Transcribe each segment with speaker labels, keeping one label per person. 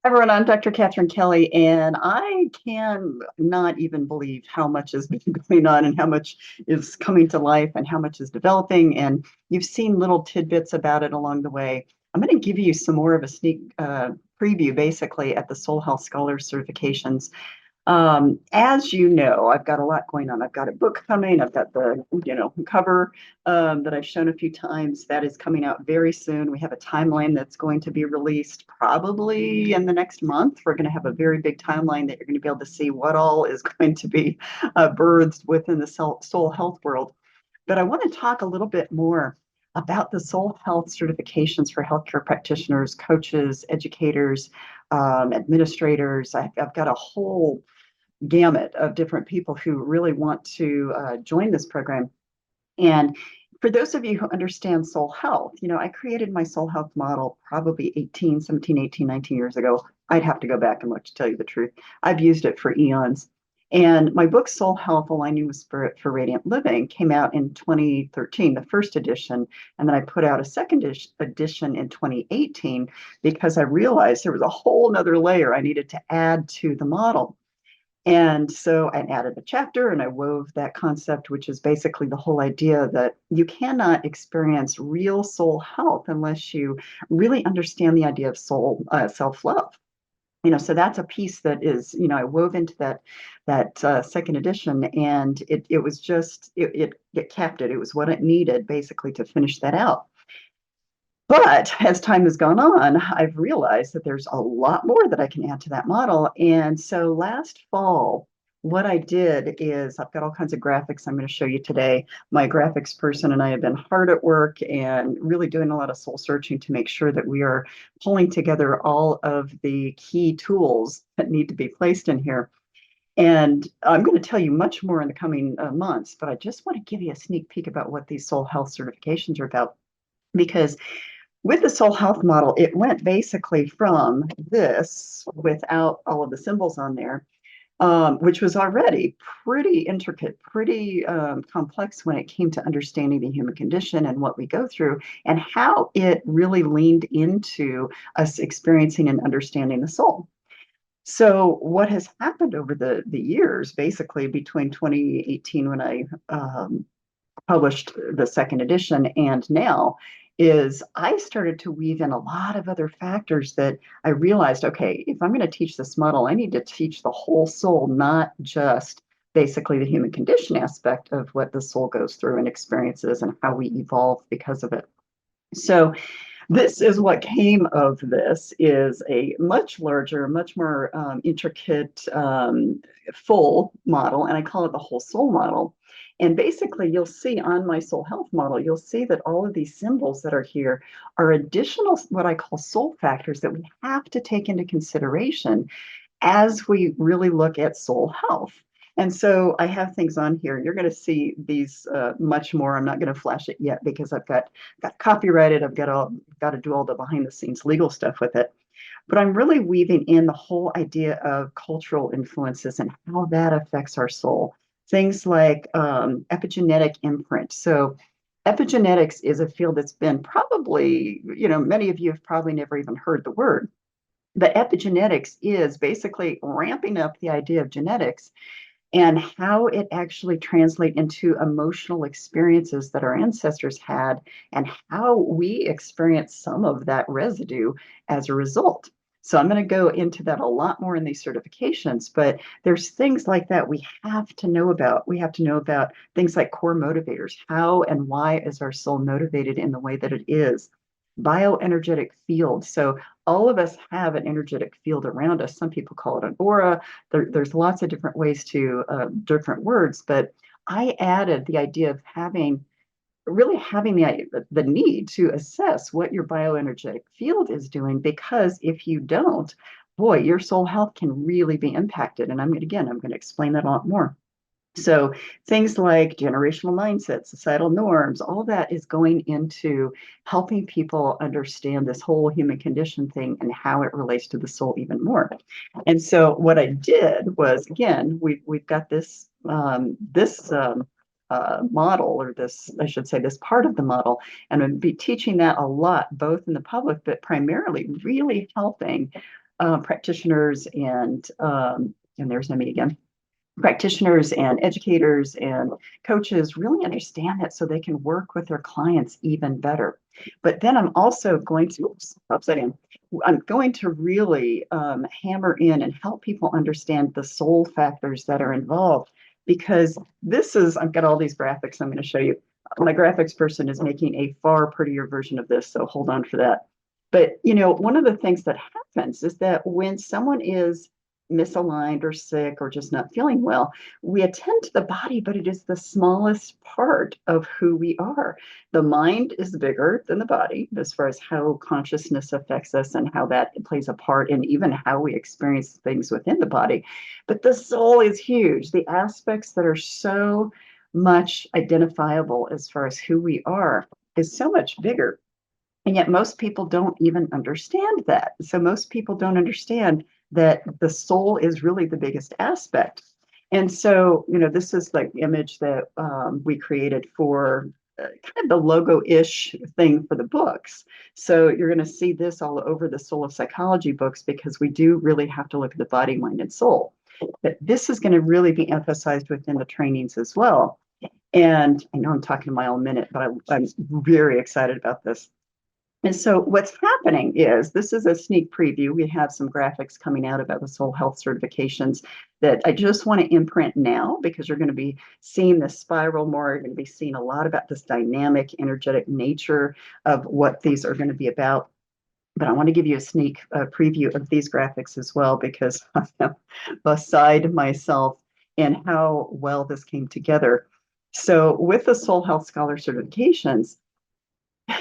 Speaker 1: Everyone, I'm Dr. Katherine Kelly, and I can not even believe how much has been going on and how much is coming to life and how much is developing. And you've seen little tidbits about it along the way. I'm going to give you some more of a sneak preview, basically, at the Soul Health Scholars certifications. As you know, I've got a lot going on. I've got a book coming. I've got the, cover that I've shown a few times. That is coming out very soon. We have a timeline that's going to be released probably in the next month. We're going to have a very big timeline that you're going to be able to see what all is going to be birthed within the soul health world. But I want to talk a little bit more about the soul health certifications for healthcare practitioners, coaches, educators, administrators. I've got a whole gamut of different people who really want to join this program. And for those of you who understand soul health, I created my soul health model probably 18, 19 years ago. I'd have to go back and look to tell you the truth. I've used it for eons. And my book, Soul Health Aligning with Spirit for Radiant Living, came out in 2013, the first edition. And then I put out a second edition in 2018 because I realized there was a whole nother layer I needed to add to the model. And so I added a chapter and I wove that concept, which is basically the whole idea that you cannot experience real soul health unless you really understand the idea of soul self-love. So that's a piece that is, I wove into that second edition, and it was just it capped it. It was what it needed basically to finish that out. But as time has gone on, I've realized that there's a lot more that I can add to that model. And so last fall, what I did is I've got all kinds of graphics I'm going to show you today. My graphics person and I have been hard at work and really doing a lot of soul searching to make sure that we are pulling together all of the key tools that need to be placed in here. And I'm going to tell you much more in the coming months, but I just want to give you a sneak peek about what these soul health certifications are about. Because with the soul health model, it went basically from this without all of the symbols on there, which was already pretty intricate, pretty complex when it came to understanding the human condition and what we go through, and how it really leaned into us experiencing and understanding the soul. So what has happened over the years, basically between 2018 when I published the second edition and now, is I started to weave in a lot of other factors that I realized, okay, if I'm going to teach this model, I need to teach the whole soul, not just basically the human condition aspect of what the soul goes through and experiences and how we evolve because of it. So this is what came of this is a much larger, much more intricate, full model, and I call it the whole soul model. And basically, you'll see on my soul health model, you'll see that all of these symbols that are here are additional, what I call soul factors that we have to take into consideration as we really look at soul health. And so I have things on here. You're going to see these much more. I'm not going to flash it yet because I've got copyrighted. I've got to do all the behind the scenes legal stuff with it. But I'm really weaving in the whole idea of cultural influences and how that affects our soul. Things like epigenetic imprint. So epigenetics is a field that's been probably, many of you have probably never even heard the word. But epigenetics is basically ramping up the idea of genetics and how it actually translates into emotional experiences that our ancestors had and how we experience some of that residue as a result. So I'm going to go into that a lot more in these certifications, but there's things like that we have to know about. We have to know about things like core motivators. How and why is our soul motivated in the way that it is? Bioenergetic field. So all of us have an energetic field around us. Some people call it an aura. There's lots of different ways to different words, but I added the idea of having the need to assess what your bioenergetic field is doing, because if you don't, boy, your soul health can really be impacted. And I'm going to explain that a lot more. So things like generational mindset, societal norms, all that is going into helping people understand this whole human condition thing and how it relates to the soul even more. And so what I did was, again, we've got this model, or this, I should say, this part of the model, and I'll be teaching that a lot, both in the public, but primarily really helping practitioners and there's me again, practitioners and educators and coaches really understand that so they can work with their clients even better. But then I'm also going to, upside down, I'm going to really hammer in and help people understand the soul factors that are involved, because this is, I've got all these graphics I'm going to show you. My graphics person is making a far prettier version of this, so hold on for that. But, one of the things that happens is that when someone is misaligned or sick or just not feeling well, we attend to the body, but it is the smallest part of who we are. The mind is bigger than the body as far as how consciousness affects us and how that plays a part in even how we experience things within the body. But the soul is huge. The aspects that are so much identifiable as far as who we are is so much bigger. And yet most people don't even understand that. So most people don't understand that the soul is really the biggest aspect. And so, this is like the image that we created for kind of the logo-ish thing for the books. So you're going to see this all over the Soul of Psychology books, because we do really have to look at the body, mind, and soul. But this is going to really be emphasized within the trainings as well. And I know I'm talking a mile a minute, but I'm very excited about this. And so what's happening is, this is a sneak preview. We have some graphics coming out about the soul health certifications that I just want to imprint now, because you're going to be seeing the spiral more. You're going to be seeing a lot about this dynamic, energetic nature of what these are going to be about. But I want to give you a sneak preview of these graphics as well, because I'm beside myself in how well this came together. So with the Soul Health Scholar certifications,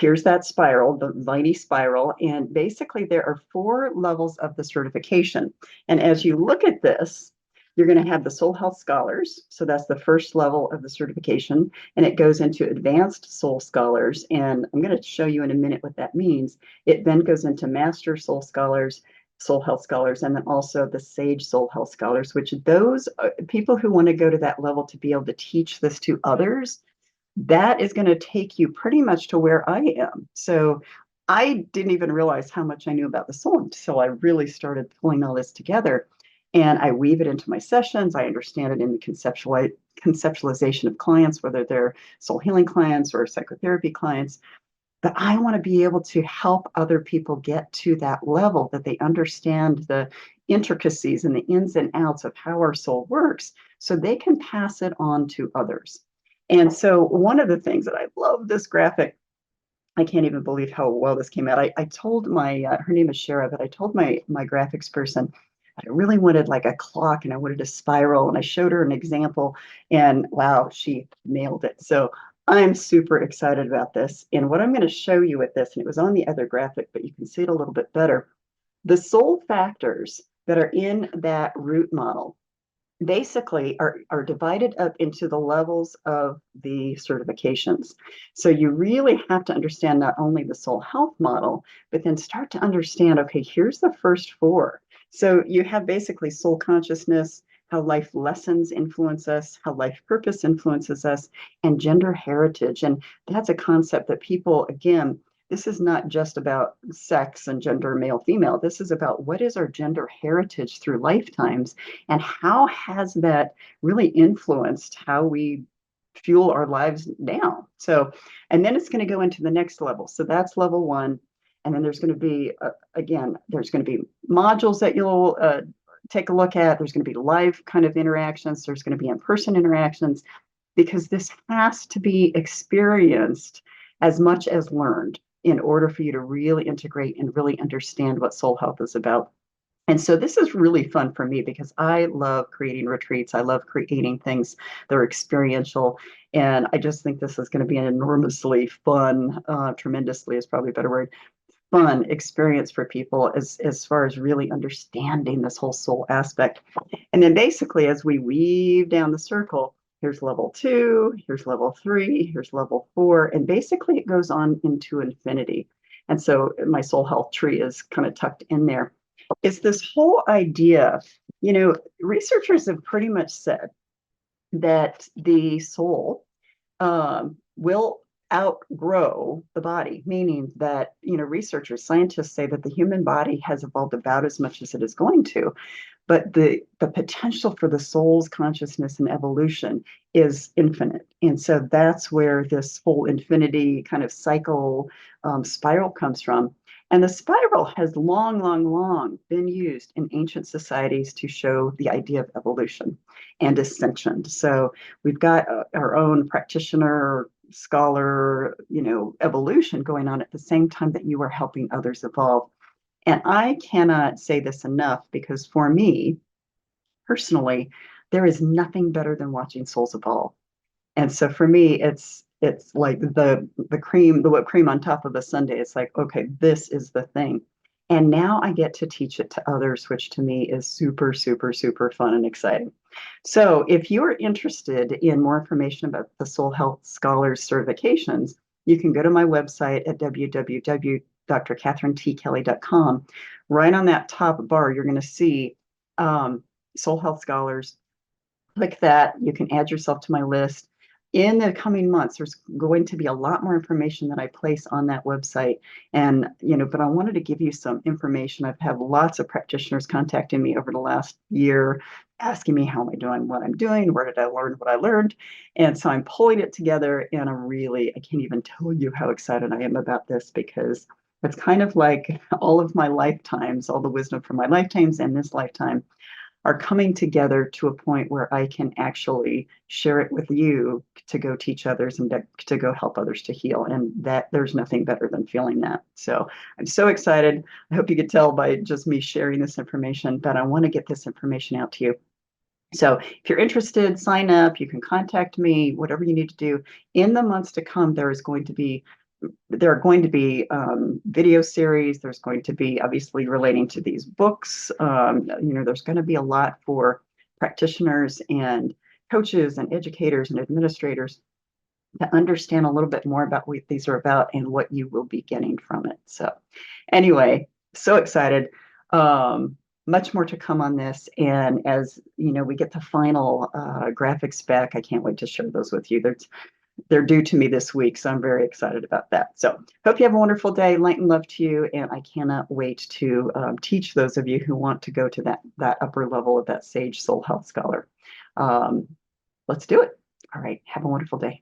Speaker 1: here's that spiral, the mighty spiral. And basically there are 4 levels of the certification. And as you look at this, you're going to have the Soul Health Scholars. So that's the first level of the certification. And it goes into Advanced Soul Scholars. And I'm going to show you in a minute what that means. It then goes into Master Soul Scholars, Soul Health Scholars, and then also the Sage Soul Health Scholars, which those people who want to go to that level to be able to teach this to others, that is going to take you pretty much to where I am. So I didn't even realize how much I knew about the soul until I really started pulling all this together. And I weave it into my sessions. I understand it in the conceptualization of clients, whether they're soul healing clients or psychotherapy clients. But I want to be able to help other people get to that level, that they understand the intricacies and the ins and outs of how our soul works, so they can pass it on to others. And so one of the things that I love this graphic, I can't even believe how well this came out. I told my, her name is Shara, but I told my graphics person, I really wanted like a clock and I wanted a spiral, and I showed her an example, and wow, she nailed it. So I'm super excited about this. And what I'm going to show you with this, and it was on the other graphic, but you can see it a little bit better, the soul factors that are in that root model basically are divided up into the levels of the certifications. So you really have to understand not only the soul health model, but then start to understand, okay, here's the first 4. So you have basically soul consciousness, how life lessons influence us, how life purpose influences us, and gender heritage. And that's a concept that people, again, this is not just about sex and gender, male, female. This is about what is our gender heritage through lifetimes, and how has that really influenced how we fuel our lives now. So, and then it's going to go into the next level. So that's level 1. And then there's going to be, again, there's going to be modules that you'll take a look at. There's going to be live kind of interactions. There's going to be in-person interactions, because this has to be experienced as much as learned in order for you to really integrate and really understand what soul health is about. And so this is really fun for me, because I love creating retreats. I love creating things that are experiential. And I just think this is going to be an enormously fun, tremendously is probably a better word, fun experience for people as far as really understanding this whole soul aspect. And then basically, as we weave down the circle, here's level 2, here's level 3, here's level 4, and basically it goes on into infinity. And so my soul health tree is kind of tucked in there. It's this whole idea, researchers have pretty much said that the soul will outgrow the body, meaning that, researchers, scientists say that the human body has evolved about as much as it is going to, but the potential for the soul's consciousness and evolution is infinite. And so that's where this whole infinity kind of cycle spiral comes from. And the spiral has long, long, long been used in ancient societies to show the idea of evolution and ascension. So we've got our own practitioner, scholar, evolution going on at the same time that you are helping others evolve. And I cannot say this enough, because for me personally, there is nothing better than watching souls evolve. And so for me, it's like the cream, the whipped cream on top of a sundae. It's like, okay, this is the thing. And now I get to teach it to others, which to me is super, super, super fun and exciting. So if you're interested in more information about the Soul Health Scholars certifications, you can go to my website at www.Dr.KatherineT.Kelly.com. Right on that top bar, you're going to see Soul Health Scholars. Click that. You can add yourself to my list. In the coming months, there's going to be a lot more information that I place on that website. And, but I wanted to give you some information. I've had lots of practitioners contacting me over the last year, asking me how am I doing, what I'm doing, where did I learn what I learned. And so I'm pulling it together, and I can't even tell you how excited I am about this, because it's kind of like all of my lifetimes, all the wisdom from my lifetimes and this lifetime are coming together to a point where I can actually share it with you to go teach others and to go help others to heal. And that there's nothing better than feeling that. So I'm so excited. I hope you could tell by just me sharing this information, but I want to get this information out to you. So if you're interested, sign up. You can contact me, whatever you need to do. In the months to come, there are going to be video series. There's going to be, obviously, relating to these books. There's going to be a lot for practitioners and coaches and educators and administrators to understand a little bit more about what these are about and what you will be getting from it. So anyway, so excited. Much more to come on this. And as we get the final graphics back, I can't wait to share those with you. They're due to me this week, so I'm very excited about that. So hope you have a wonderful day. Light and love to you, and I cannot wait to teach those of you who want to go to that upper level of that Sage Soul Health Scholar. Let's do it. All right. Have a wonderful day.